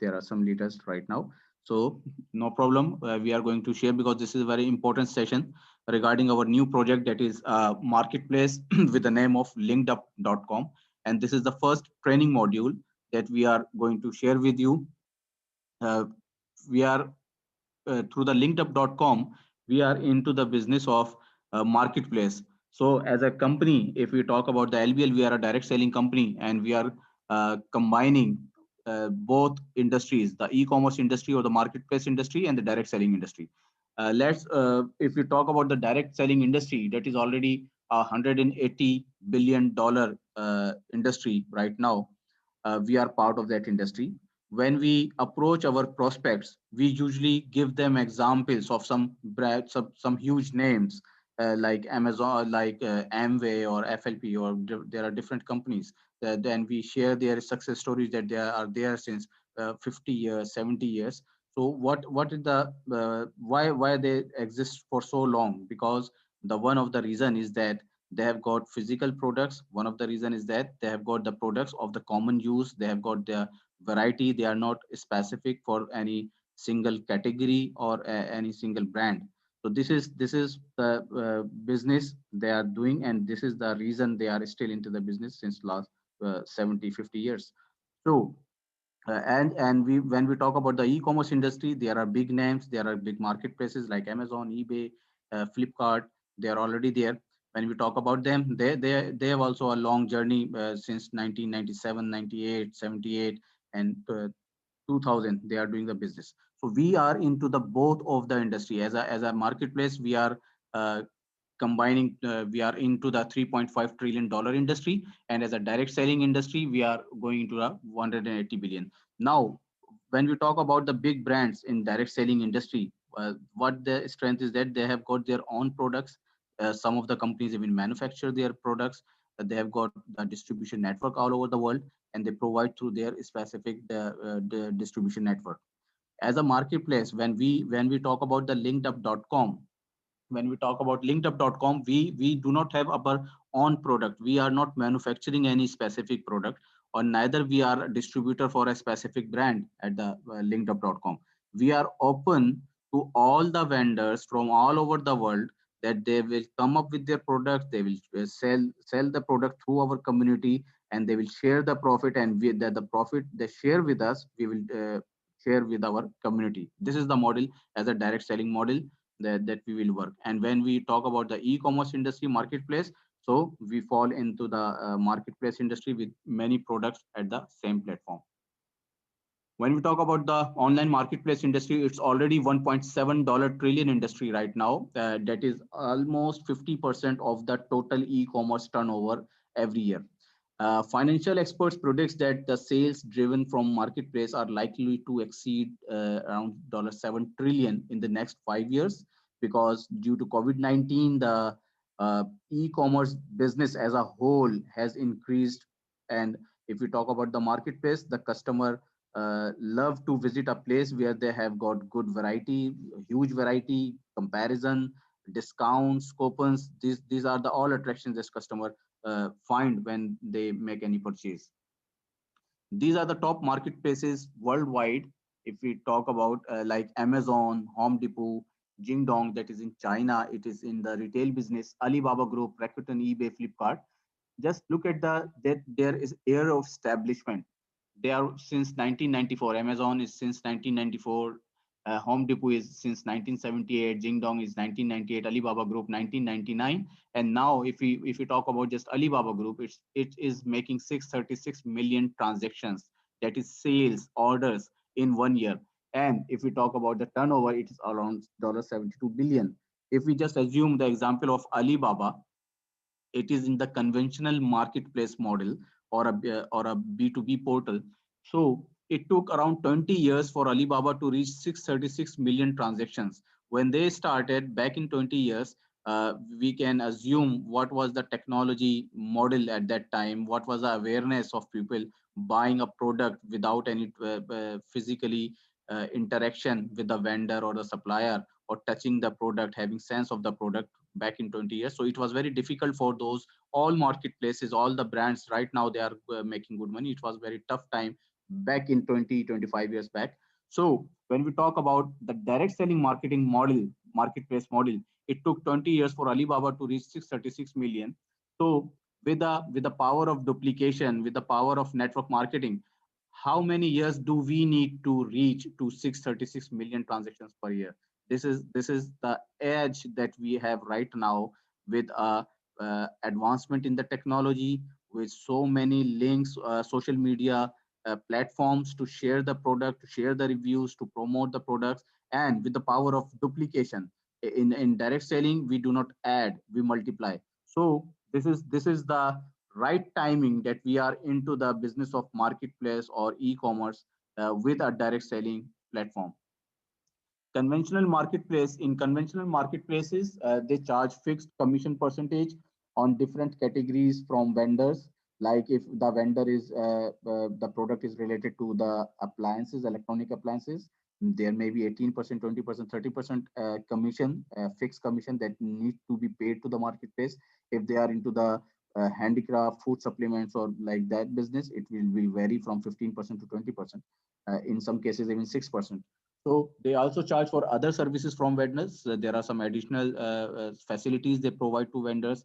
there are some leaders right now. So no problem. We are going to share because this is a very important session regarding our new project that is marketplace with the name of LinkeDDup.com. And this is the first training module that we are going to share with you. Uh, we are through the LinkeDDup.com, we are into the business of marketplace. So as a company, if we talk about the LBL, we are a direct selling company, and we are combining both industries, the e-commerce industry or the marketplace industry and the direct selling industry. If we talk about the direct selling industry, that is already $180 billion industry right now. We are part of that industry. When we approach our prospects, we usually give them examples of some brands, some huge names like Amazon, like Amway or FLP, or there are different companies. Then we share their success stories that they are there since 50 years, 70 years. So what is the why they exist for so long? Because the one of the reason is that they have got physical products. One of the reason is that they have got the products of the common use. They have got the variety. They are not specific for any single category or any single brand. So this is the business they are doing, and this is the reason they are still into the business since last 70 50 years. So and we when we talk about the e-commerce industry, there are big names, there are big marketplaces like Amazon, eBay, Flipkart. They are already there. When we talk about them, they have also a long journey since 1997, 98, 78, and 2000. They are doing the business. So we are into the both of the industry. As a marketplace, we are combining. We are into the $3.5 trillion industry, and as a direct selling industry, we are going into a 180 billion. Now, when we talk about the big brands in direct selling industry, what the strength is that they have got their own products. Some of the companies even manufacture their products. They have got the distribution network all over the world, and they provide through their specific the distribution network. As a marketplace, when we talk about the linkedup.com, when we talk about linkedup.com, we do not have our own product. We are not manufacturing any specific product, or neither we are a distributor for a specific brand at the linkedup.com. We are open to all the vendors from all over the world, that they will come up with their products. They will sell the product through our community, and they will share the profit, and the profit they share with us, we will share with our community. This is the model as a direct selling model that we will work. And when we talk about the e-commerce industry marketplace, so we fall into the marketplace industry with many products at the same platform. When we talk about the online marketplace industry, it's already $1.7 trillion industry right now. That is almost 50% of the total e-commerce turnover every year. Financial experts predict that the sales driven from marketplace are likely to exceed around $7 trillion in the next 5 years, because due to COVID-19, the e-commerce business as a whole has increased. And if we talk about the marketplace, the customer love to visit a place where they have got good variety, huge variety, comparison, discounts, coupons. These are the all attractions this customer find when they make any purchase. These are the top marketplaces worldwide. If we talk about like Amazon, Home Depot, Jingdong, that is in China, it is in the retail business, Alibaba Group, Rakuten, eBay, Flipkart. Just look at that there is air of establishment. They are since 1994. Amazon is since 1994. Home Depot is since 1978. Jingdong is 1998. Alibaba Group 1999. And now, if we talk about just Alibaba Group, it is making 636 million transactions. That is sales orders in 1 year. And if we talk about the turnover, it is around $72 billion. If we just assume the example of Alibaba, it is in the conventional marketplace model, or a B2B portal. So it took around 20 years for Alibaba to reach 636 million transactions. When they started back in 20 years, we can assume what was the technology model at that time, what was the awareness of people buying a product without any physically interaction with the vendor or the supplier, or touching the product, having sense of the product back in 20 years. So it was very difficult for those all marketplaces, all the brands. Right now they are making good money. It was very tough time back in 20 25 years back. So when we talk about the direct selling marketing model, marketplace model, it took 20 years for Alibaba to reach 636 million. So with the power of duplication, with the power of network marketing, how many years do we need to reach to 636 million transactions per year? This is the edge that we have right now, with advancement in the technology, with so many links, social media platforms to share the product, to share the reviews, to promote the products, and with the power of duplication. In direct selling, we do not add, we multiply. So this is the right timing that we are into the business of marketplace or e-commerce with a direct selling platform. Conventional marketplaces, they charge fixed commission percentage on different categories from vendors. Like if the vendor is the product is related to the appliances, electronic appliances, there may be 18%, 20%, 30% commission, fixed commission that needs to be paid to the marketplace. If they are into the handicraft, food supplements, or like that business, it will vary from 15% to 20%, in some cases even 6%. So they also charge for other services from vendors. There are some additional facilities they provide to vendors,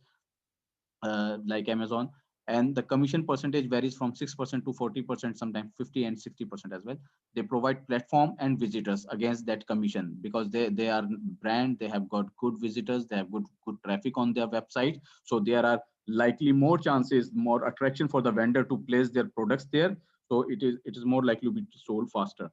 like Amazon, and the commission percentage varies from 6% to 40%, sometimes 50 and 60% as well. They provide platform and visitors against that commission, because they are brand, they have got good visitors, they have good traffic on their website. So there are likely more chances, more attraction for the vendor to place their products there. So it is more likely to be sold faster.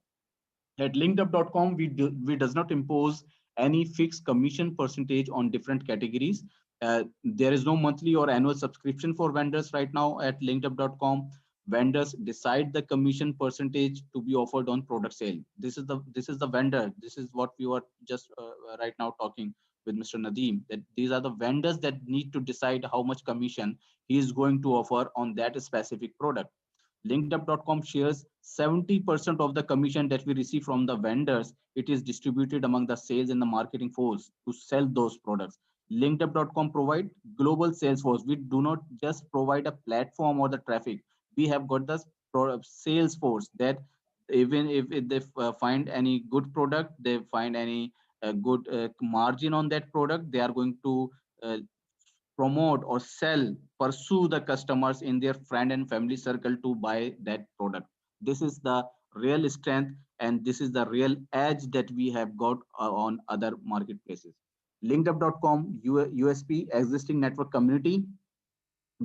At LinkedUp.com, we does not impose any fixed commission percentage on different categories. There is no monthly or annual subscription for vendors right now at LinkedUp.com. Vendors decide the commission percentage to be offered on product sale. This is the vendor. This is what we were just right now talking with Mr. Nadeem, that these are the vendors that need to decide how much commission he is going to offer on that specific product. LinkedUp.com shares 70% of the commission that we receive from the vendors. It is distributed among the sales and the marketing force to sell those products. LinkedUp.com provide global sales force. We do not just provide a platform or the traffic. We have got the sales force that even if they find any good product, they find any good margin on that product, they are going to uh, promote or sell, pursue the customers in their friend and family circle to buy that product. This is the real strength, and this is the real edge that we have got on other marketplaces. LinkedUp.com USP, existing network community,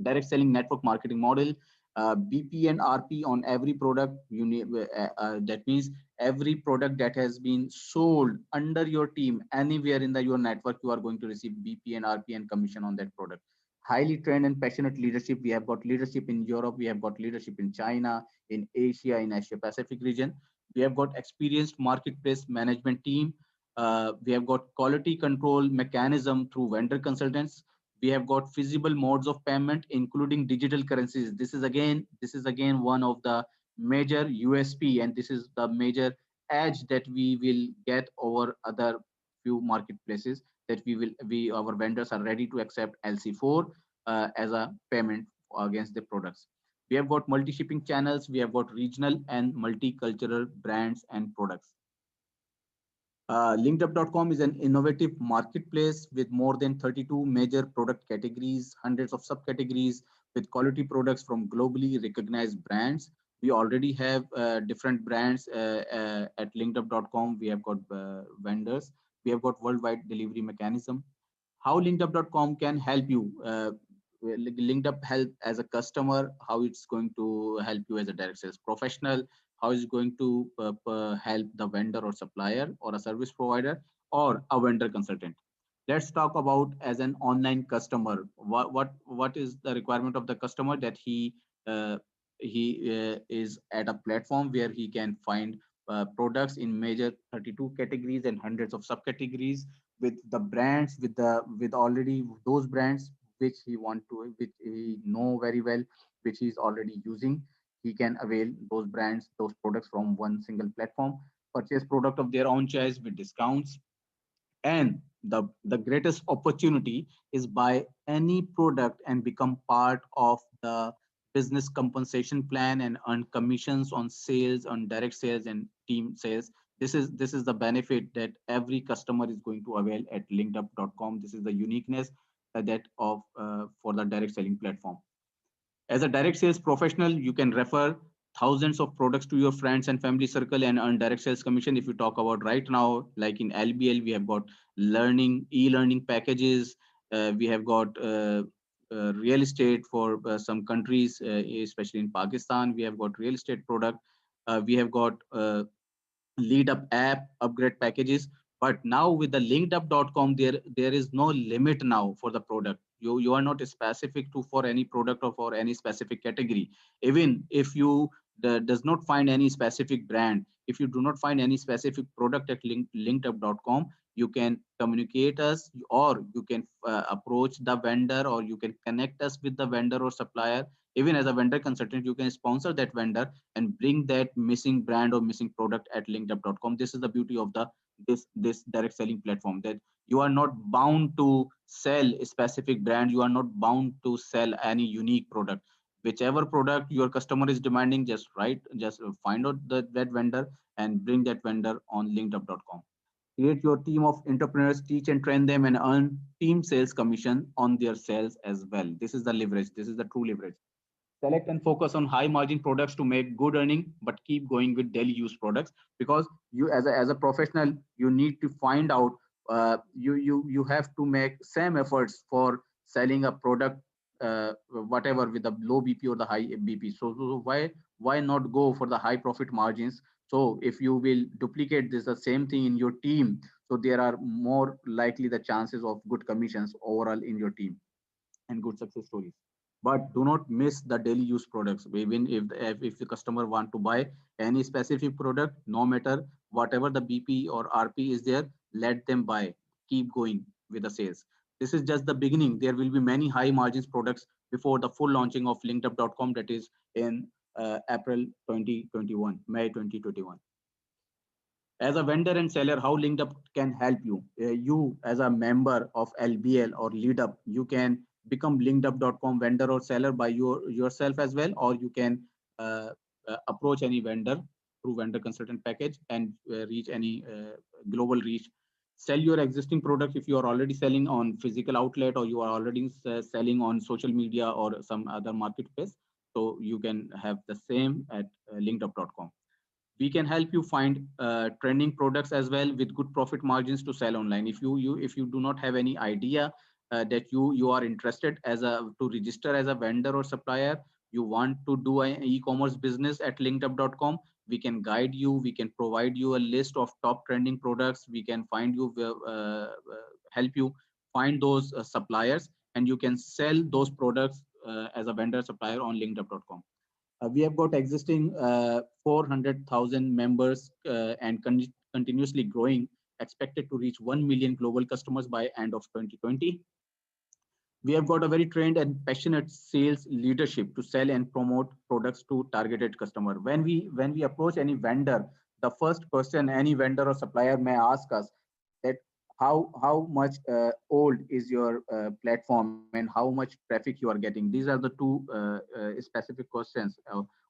direct selling network marketing model, BP and RP on every product. You need, that means every product that has been sold under your team anywhere in your network, you are going to receive BP and RP and commission on that product. Highly trained and passionate leadership. We have got leadership in Europe. We have got leadership in China, in Asia, in Asia Pacific region. We have got experienced marketplace management team. We have got quality control mechanism through vendor consultants. We have got feasible modes of payment including digital currencies. This is again one of the major USP, and this is the major edge that we will get over other few marketplaces, that we our vendors are ready to accept LC4 as a payment against the products. We have got multi shipping channels, we have got regional and multicultural brands and products. LinkedUp.com is an innovative marketplace with more than 32 major product categories, hundreds of subcategories, with quality products from globally recognized brands. We already have different brands at LinkedUp.com. We have got vendors. We have got worldwide delivery mechanism. How LinkedUp.com can help you? LinkedUp help as a customer, how it's going to help you as a direct sales professional, how is it going to help the vendor or supplier or a service provider or a vendor consultant. Let's talk about as an online customer. What is the requirement of the customer, that he is at a platform where he can find products in major 32 categories and hundreds of subcategories, with the brands, with already those brands which he know very well, which he is already using. He can avail those brands, those products from one single platform, purchase product of their own choice with discounts. And the greatest opportunity is buy any product and become part of the business compensation plan and earn commissions on sales, on direct sales and team sales. This is the benefit that every customer is going to avail at linkedup.com. This is the uniqueness that of for the direct selling platform. As a direct sales professional, you can refer thousands of products to your friends and family circle and earn direct sales commission. If you talk about right now, like in LBL, we have got e-learning packages. We have got real estate for some countries, especially in Pakistan. We have got real estate product. We have got leadup app upgrade packages. But now with the linkedup.com, there is no limit now for the product. You are not specific to for any product or for any specific category. Even if you does not find any specific brand, if you do not find any specific product at linkedup.com, you can communicate us, or you can approach the vendor, or you can connect us with the vendor or supplier. Even as a vendor consultant, you can sponsor that vendor and bring that missing brand or missing product at linkedup.com. This is the beauty of the this direct selling platform, that you are not bound to sell a specific brand. You are not bound to sell any unique product. Whichever product your customer is demanding, just find out that vendor and bring that vendor on linkedup.com. Create your team of entrepreneurs, teach and train them, and earn team sales commission on their sales as well. This is the leverage. This is the true leverage. Select and focus on high margin products to make good earning, but keep going with daily use products, because you as a professional, you need to find out, you have to make same efforts for selling a product, whatever, with the low BP or the high BP. So why not go for the high profit margins? So if you will duplicate this the same thing in your team, so there are more likely the chances of good commissions overall in your team and good success stories. But do not miss the daily use products. Even if the customer want to buy any specific product, no matter whatever the BP or RP is there, let them buy. Keep going with the sales. This is just the beginning. There will be many high margins products before the full launching of linkedup.com, that is in April 2021, May 2021. As a vendor and seller, how LinkedUp can help you. You as a member of LBL or leadup, you can become linkedup.com vendor or seller by yourself as well, or you can uh, approach any vendor through vendor consultant package and reach any global reach. Sell your existing product if you are already selling on physical outlet, or you are already selling on social media or some other marketplace. So you can have the same at linkedup.com. We can help you find trending products as well with good profit margins to sell online. If you do not have any idea that you are interested as a to register as a vendor or supplier, you want to do an e-commerce business at linkedup.com, we can guide you. We can provide you a list of top trending products. We can find you help you find those suppliers, and you can sell those products as a vendor supplier on linkedup.com. We have got existing 400,000 members and continuously growing, expected to reach 1 million global customers by end of 2020. We have got a very trained and passionate sales leadership to sell and promote products to targeted customer. When we approach any vendor, the first question any vendor or supplier may ask us that how much old is your platform and how much traffic you are getting. These are the two specific questions,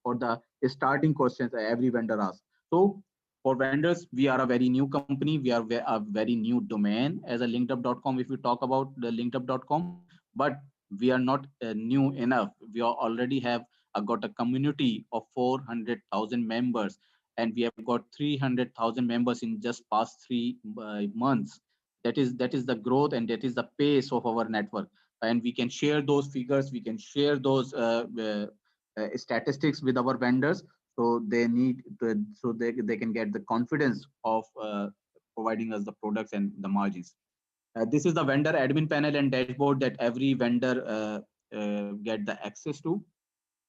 or the starting questions that every vendor asks. So for vendors, we are a very new company. We are a very new domain as a linkedup.com. If we talk about the linkedup.com, but we are not new enough. We already have got a community of 400,000 members, and we have got 300,000 members in just past 3 months. That is the growth, and that is the pace of our network. And we can share those figures. We can share those statistics with our vendors, so they can get the confidence of providing us the products and the margins. This is the vendor admin panel and dashboard that every vendor get the access to.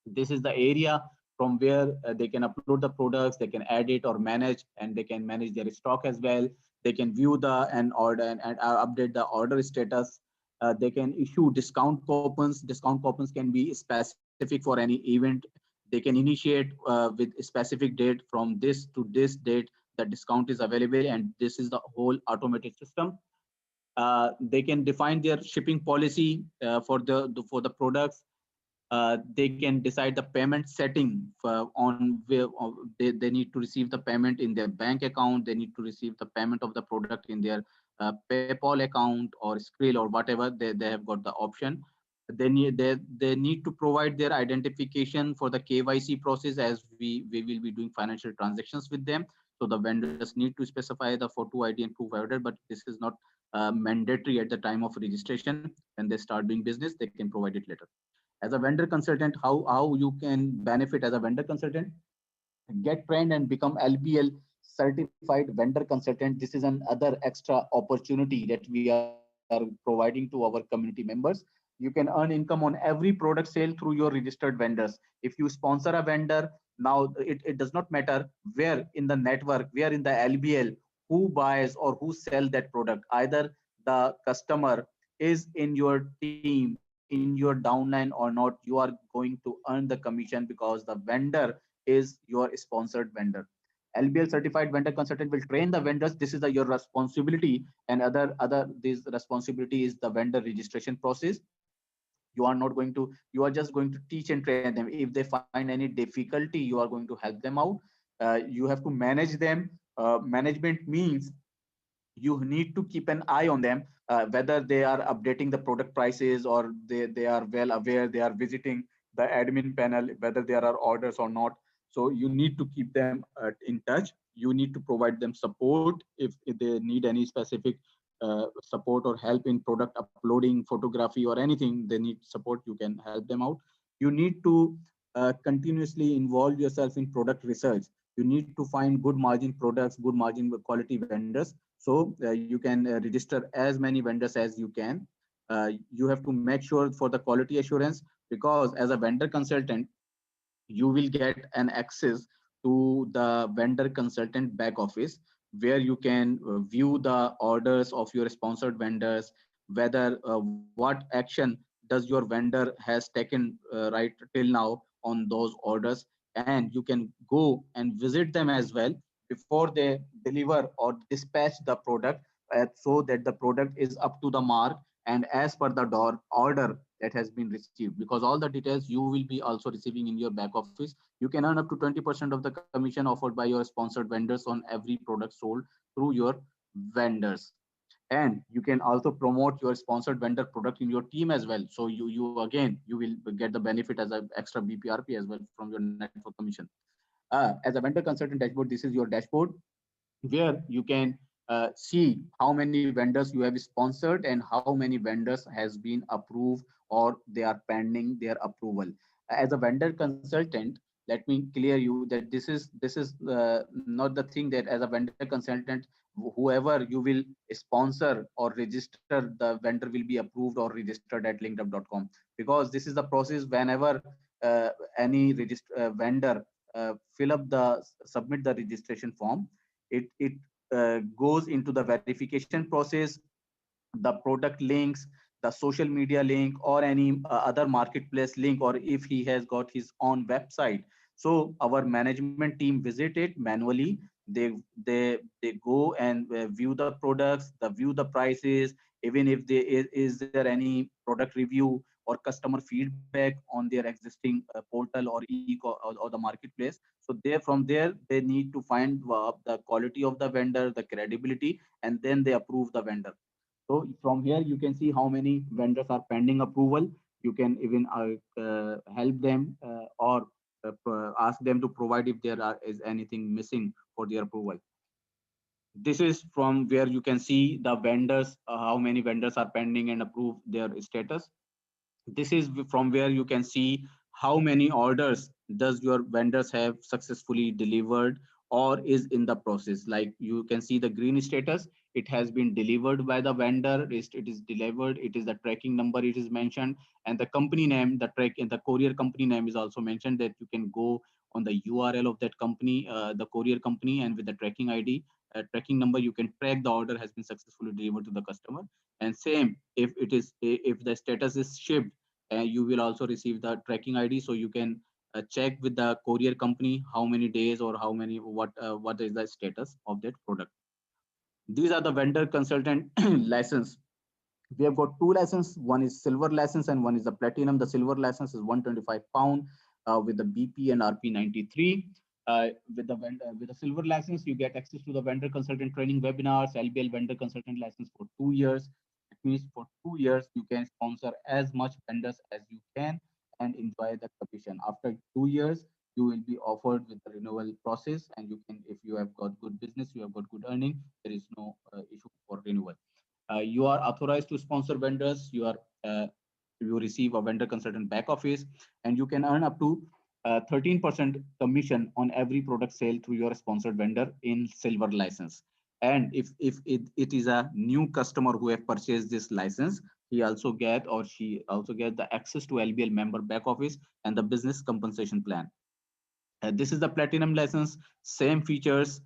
This is the area from where they can upload the products, they can edit or manage, and they can manage their stock as well. They can view the and order and update the order status. They can issue discount coupons. Discount coupons can be specific for any event. They can initiate with a specific date, from this to this date the discount is available, and this is the whole automated system. They can define their shipping policy for the products. They can decide the payment setting on where they need to receive the payment in their bank account. They need to receive the payment of the product in their PayPal account or Skrill or whatever. They have got the option. They need to provide their identification for the KYC process, as we will be doing financial transactions with them. So the vendors need to specify the photo ID and proof order, but this is not mandatory at the time of registration. When they start doing business, they can provide it later. As a vendor consultant, how you can benefit as a vendor consultant: get trained and become LBL certified vendor consultant. This is another extra opportunity that we are providing to our community members. You can earn income on every product sale through your registered vendors. If you sponsor a vendor, now it does not matter where in the network, where in the LBL, who buys or who sell that product. Either the customer is in your team, in your downline or not, you are going to earn the commission because the vendor is your sponsored vendor. LBL certified vendor consultant will train the vendors. This is your responsibility, and other this responsibility is the vendor registration process. You are just going to teach and train them. If they find any difficulty, you are going to help them out. You have to manage them. Management means you need to keep an eye on them, whether they are updating the product prices, or they are well aware, they are visiting the admin panel, whether there are orders or not. So you need to keep them in touch. You need to provide them support if they need any specific support or help in product uploading, photography, or anything they need support, you can help them out. You need to continuously involve yourself in product research. You need to find good margin products, good margin quality vendors. So you can register as many vendors as you can. You have to make sure for the quality assurance, because as a vendor consultant, you will get an access to the vendor consultant back office, where you can view the orders of your sponsored vendors, whether what action does your vendor has taken right till now on those orders. And you can go and visit them as well before they deliver or dispatch the product, so that the product is up to the mark and as per the order that has been received. Because all the details you will be also receiving in your back office. You can earn up to 20% of the commission offered by your sponsored vendors on every product sold through your vendors. And you can also promote your sponsored vendor product in your team as well. So you again, you will get the benefit as an extra BPRP as well from your network commission. As a vendor consultant dashboard, this is your dashboard, where you can see how many vendors you have sponsored and how many vendors has been approved or they are pending their approval. As a vendor consultant, let me clear you that this is not the thing that as a vendor consultant, whoever you will sponsor or register, the vendor will be approved or registered at linkedup.com. Because this is the process. Whenever any vendor fill up the submit the registration form, it goes into the verification process. The product links, the social media link, or any other marketplace link, or if he has got his own website. So our management team visit it manually. They go and view the products, the view the prices, even if there is there any product review or customer feedback on their existing portal or or the marketplace. So there, from there, they need to find the quality of the vendor, the credibility, and then they approve the vendor. So from here, you can see how many vendors are pending approval. You can even help them or ask them to provide if is anything missing for their approval. This is from where you can see the vendors, how many vendors are pending and approve their status. This is from where you can see how many orders does your vendors have successfully delivered or is in the process. Like you can see the green status, it has been delivered by the vendor, it is delivered, it is the tracking number, it is mentioned, and the company name, the track and the courier company name is also mentioned, that you can go on the URL of that company, the courier company, and with the tracking ID, tracking number, you can track the order has been successfully delivered to the customer. And same, if the status is shipped, you will also receive the tracking ID, so you can check with the courier company how many days or how many what is the status of that product. These are the vendor consultant lessons We have got two licenses. One is silver license and one is the platinum. The silver license is 125 pound with the BP and RP 93. With the silver license, you get access to the vendor consultant training webinars, LBL vendor consultant license for 2 years. It means for 2 years you can sponsor as much vendors as you can and enjoy the commission. After 2 years, you will be offered with the renewal process, and you can, if you have got good business, you have got good earning, there is no issue for renewal. You are authorized to sponsor vendors. You receive a vendor consultant back office, and you can earn up to 13% commission on every product sale through your sponsored vendor in silver license. And if it is a new customer who have purchased this license, he also get, or she also get, the access to LBL member back office and the business compensation plan. This is the platinum license, same features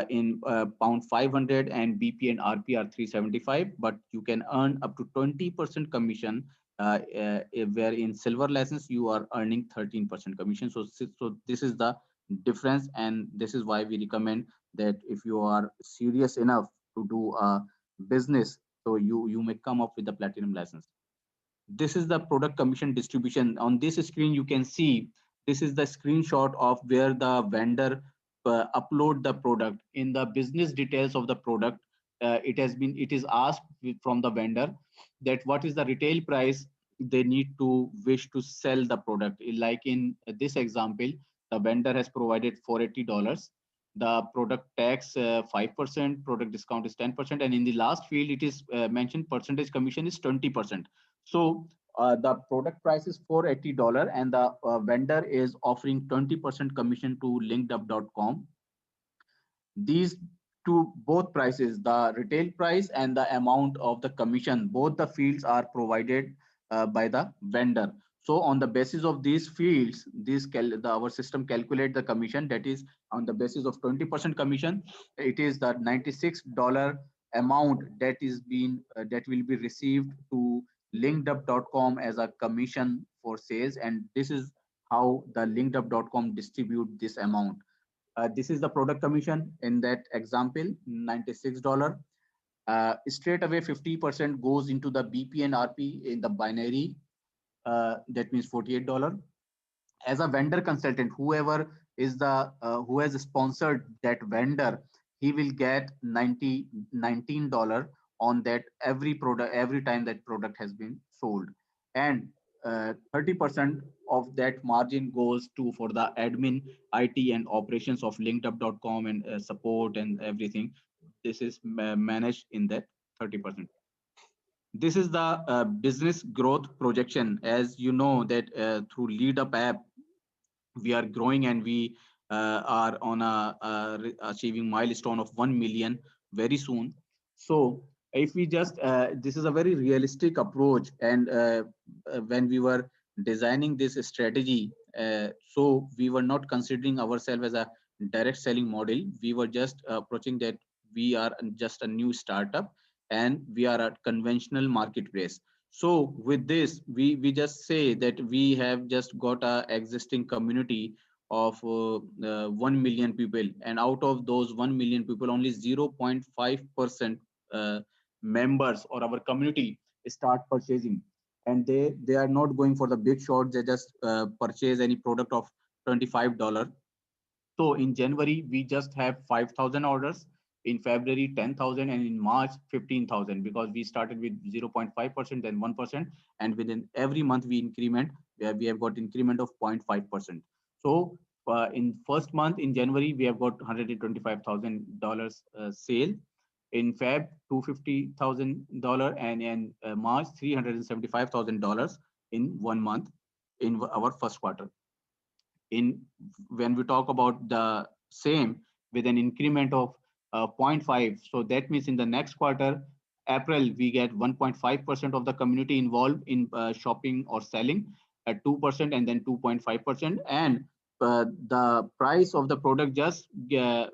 in pound 500, and BP and RP are 375, but you can earn up to 20% commission, where in silver license you are earning 13% commission. So this is the difference, and this is why we recommend that if you are serious enough to do a business, so you may come up with the platinum license. This is the product commission distribution. On this screen you can see, this is the screenshot of where the vendor upload the product. In the business details of the product, it is asked from the vendor that what is the retail price they need to wish to sell the product. Like in this example, the vendor has provided $480. The product tax 5%, product discount is 10%, and in the last field it is mentioned percentage commission is 20%. So the product price is $480, and the vendor is offering 20% commission to linkedup.com. These two, both prices, the retail price and the amount of the commission, both the fields are provided by the vendor. So on the basis of these fields, our system calculate the commission. That is, on the basis of 20% commission, it is the $96 amount that is being that will be received to linkedup.com as a commission for sales, and this is how the linkedup.com distribute this amount. This is the product commission in that example, $96. Straight away 50% goes into the BP and RP in the binary, that means $48. As a vendor consultant, whoever is the who has sponsored that vendor, he will get $19 on that every product, every time that product has been sold. And 30% of that margin goes to for the admin, IT and operations of linkedup.com, and support and everything. This is managed in that 30%. This is the business growth projection. As you know that through leadup app, we are growing, and we are on achieving milestone of 1 million very soon. So if we just this is a very realistic approach, and when we were designing this strategy, so we were not considering ourselves as a direct selling model. We were just approaching that we are just a new startup, and we are a conventional marketplace. So with this, we just say that we have just got a existing community of 1 million people, and out of those 1 million people, only 0.5% members or our community start purchasing, and they are not going for the big shot. They just purchase any product of $25. So in January, we just have 5,000 orders, in February 10,000, and in March 15,000, because we started with 0.5%, then 1%, and within every month we increment, where we have got increment of 0.5%. So in first month in January, we have got $125,000 sale. In Feb, $250,000, and in March, $375,000 in 1 month in our first quarter. In when we talk about the same with an increment of 0.5, so that means in the next quarter, April, we get 1.5% of the community involved in shopping or selling at 2%, and then 2.5%, and the price of the product just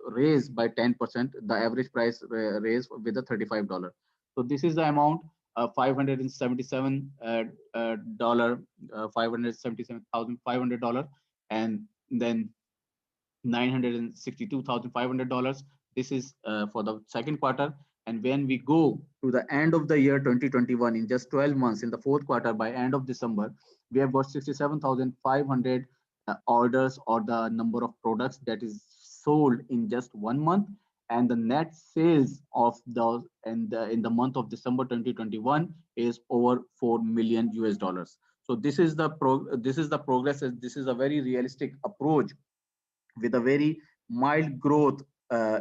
raised by 10%. The average price raised with the $35. So this is the amount, $577 $577,500, and then $962,500. This is for the second quarter. And when we go to the end of the year 2021, in just 12 months, in the fourth quarter, by end of December, we have got 67,500 orders, or the number of products that is sold in just 1 month. And the net sales of those in the month of December 2021 is over 4 million US dollars. So this is the progress. This is a very realistic approach with a very mild growth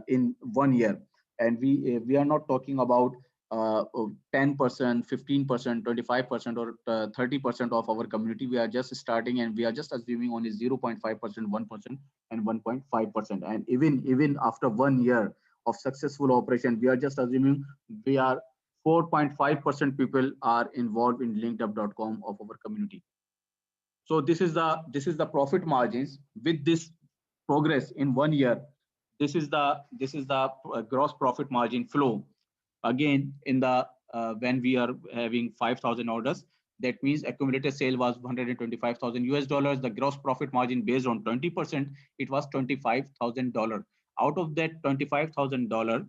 in 1 year. And we are not talking about 10%, 15%, 25%, or 30% of our community. We are just starting, and we are just assuming only 0.5%, 1%, and 1.5%. And even after 1 year of successful operation, we are just assuming we are 4.5% people are involved in linkedup.com of our community. So this is the profit margins with this progress in 1 year. This is the gross profit margin flow. Again, in the when we are having 5,000 orders, that means accumulated sale was 125,000 US dollars. The gross profit margin based on 20%, it was $25,000. Out of that $25,000,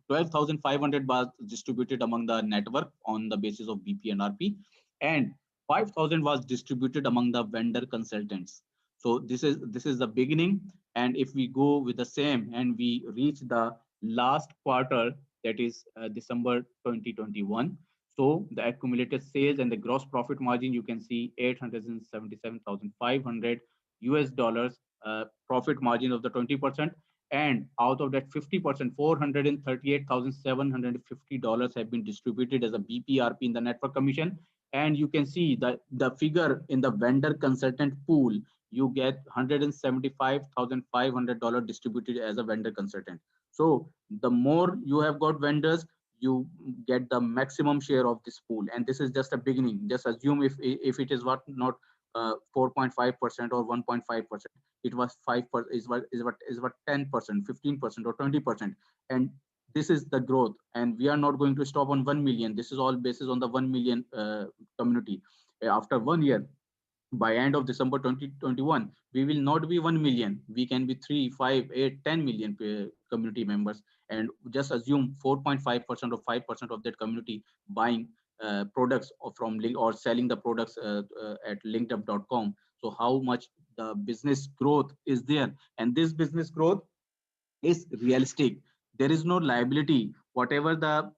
12,500 was distributed among the network on the basis of BP and RP, and 5,000 was distributed among the vendor consultants. So this is the beginning. And if we go with the same and we reach the last quarter, that is December 2021, so the accumulated sales and the gross profit margin, you can see 877,500 US dollars profit margin of the 20%. And out of that 50%, $438,750 have been distributed as a BPRP in the network commission. And you can see that the figure in the vendor consultant pool, you get $175,500 distributed as a vendor consultant. So the more you have got vendors, you get the maximum share of this pool. And this is just a beginning. Just assume if it is what not 4.5% or 1.5%, it was 5%, is what 10%, 15%, or 20%. And this is the growth. And we are not going to stop on 1 million. This is all basis on the 1 million community. After 1 year, by end of December 2021, we will not be 1 million. We can be 3, 5, 8, 10 million community members. And just assume 4.5% or 5% of that community buying products from link or selling the products at linkedup.com. So how much the business growth is there? And this business growth is realistic. There is no liability. Whatever the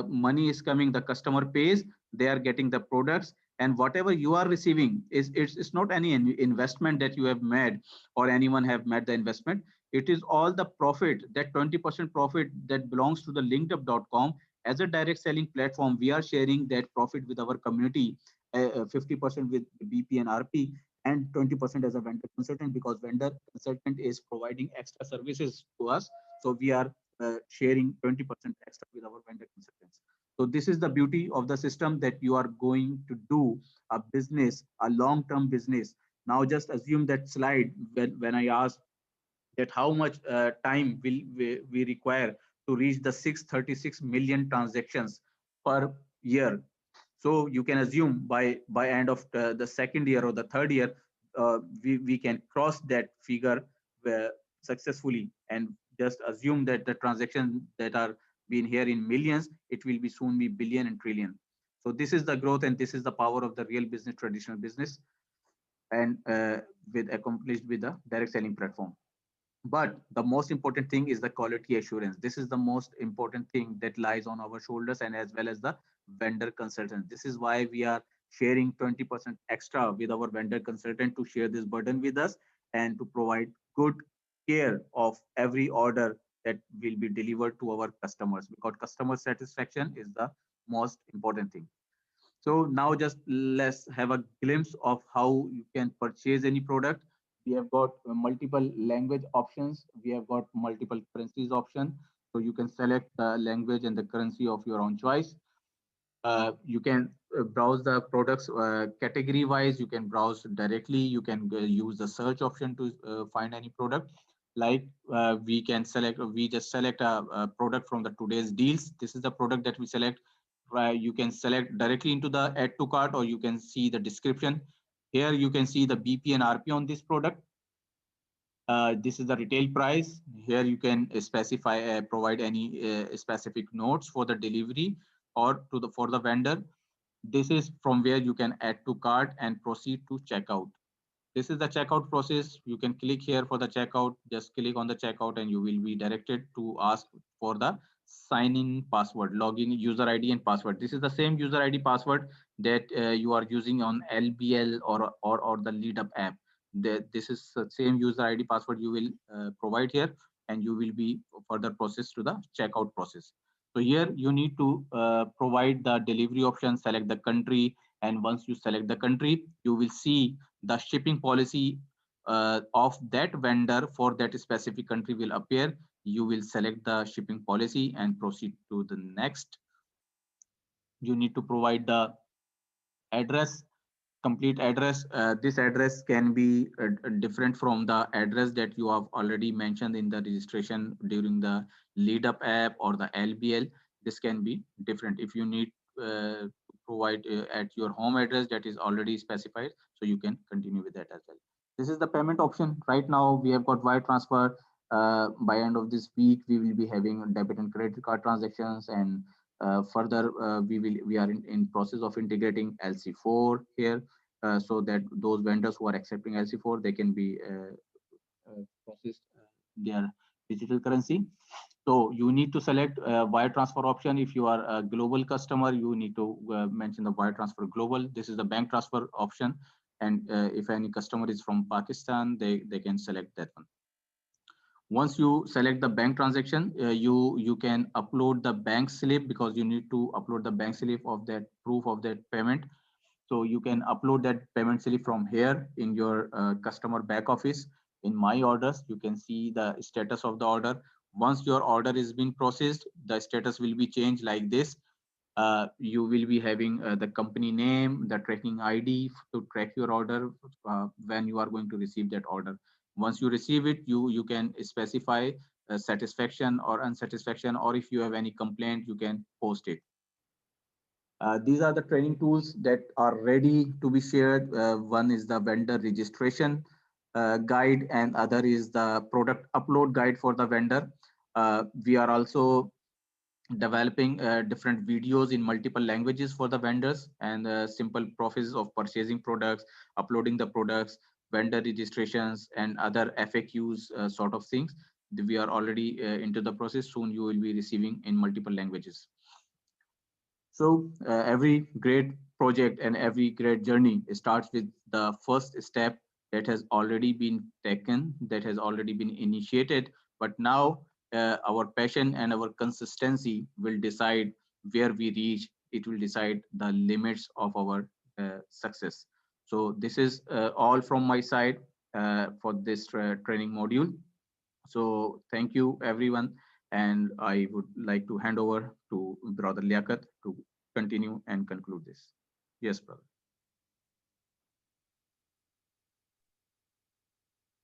money is coming, the customer pays, they are getting the products. And whatever you are receiving it's not any investment that you have made or anyone have made the investment. It is all the profit, that 20% profit that belongs to the linkedup.com. As a direct selling platform, we are sharing that profit with our community, 50% with BP and RP, and 20% as a vendor consultant, because vendor consultant is providing extra services to us. So we are sharing 20% extra with our vendor consultants. So this is the beauty of the system, that you are going to do a business, a long-term business. Now just assume that slide when I asked that how much time will we require to reach the 636 million transactions per year. So you can assume by end of the second year or the third year, we can cross that figure successfully. And just assume that the transactions that are being here in millions, it will be soon be billion and trillion. So this is the growth, and this is the power of the real business, traditional business, and with accomplished with the direct selling platform. But the most important thing is the quality assurance. This is the most important thing that lies on our shoulders, and as well as the vendor consultant. This is why we are sharing 20% extra with our vendor consultant to share this burden with us and to provide good care of every order that will be delivered to our customers, because customer satisfaction is the most important thing. So now just let's have a glimpse of how you can purchase any product. We have got multiple language options. We have got multiple currencies option. So you can select the language and the currency of your own choice. You can browse the products category wise. You can browse directly. You can use the search option to find any product. Like we just select a product from the today's deals. This is the product that we select. You can select directly into the add to cart, or you can see the description. Here you can see the BP and RP on this product. This is the retail price. Here you can specify, provide any specific notes for the delivery or to the for the vendor. This is from where you can add to cart and proceed to checkout. This is the checkout process. You can click here for the checkout. Just click on the checkout and you will be directed to ask for the sign in password, login user ID and password. This is the same user ID password that you are using on LBL or the leadup app. This is the same user ID password you will provide here, and you will be further process to the checkout process. So here you need to provide the delivery option, select the country, and once you select the country, you will see the shipping policy of that vendor for that specific country will appear. You will select the shipping policy and proceed to the next. You need to provide the address, complete address. This address can be different from the address that you have already mentioned in the registration during the leadup app or the LBL. This can be different if you need to provide at your home address that is already specified, so you can continue with that as well. This is the payment option. Right now we have got wire transfer. By end of this week we will be having debit and credit card transactions, and further we are in process of integrating LC4 here, so that those vendors who are accepting LC4, they can be processed their digital currency. So you need to select wire transfer option. If you are a global customer, you need to mention the wire transfer global. This is the bank transfer option, and if any customer is from Pakistan, they can select that one. Once you select the bank transaction, you can upload the bank slip, because you need to upload the bank slip of that proof of that payment. So you can upload that payment slip from here in your customer back office. In my orders, you can see the status of the order. Once your order is being processed, the status will be changed like this. You will be having the company name, the tracking ID to track your order when you are going to receive that order. Once you receive it, you can specify satisfaction or unsatisfaction, or if you have any complaint, you can post it. These are the training tools that are ready to be shared. One is the vendor registration guide, and other is the product upload guide for the vendor. We are also developing different videos in multiple languages for the vendors, and simple process of purchasing products, uploading the products, vendor registrations, and other FAQs sort of things. We are already into the process. Soon you will be receiving in multiple languages. So every great project and every great journey starts with the first step that has already been taken, that has already been initiated. But now our passion and our consistency will decide where we reach. It will decide the limits of our success. So this is all from my side for this training module. So thank you, everyone. And I would like to hand over to Brother Liaquat to continue and conclude this. Yes, brother.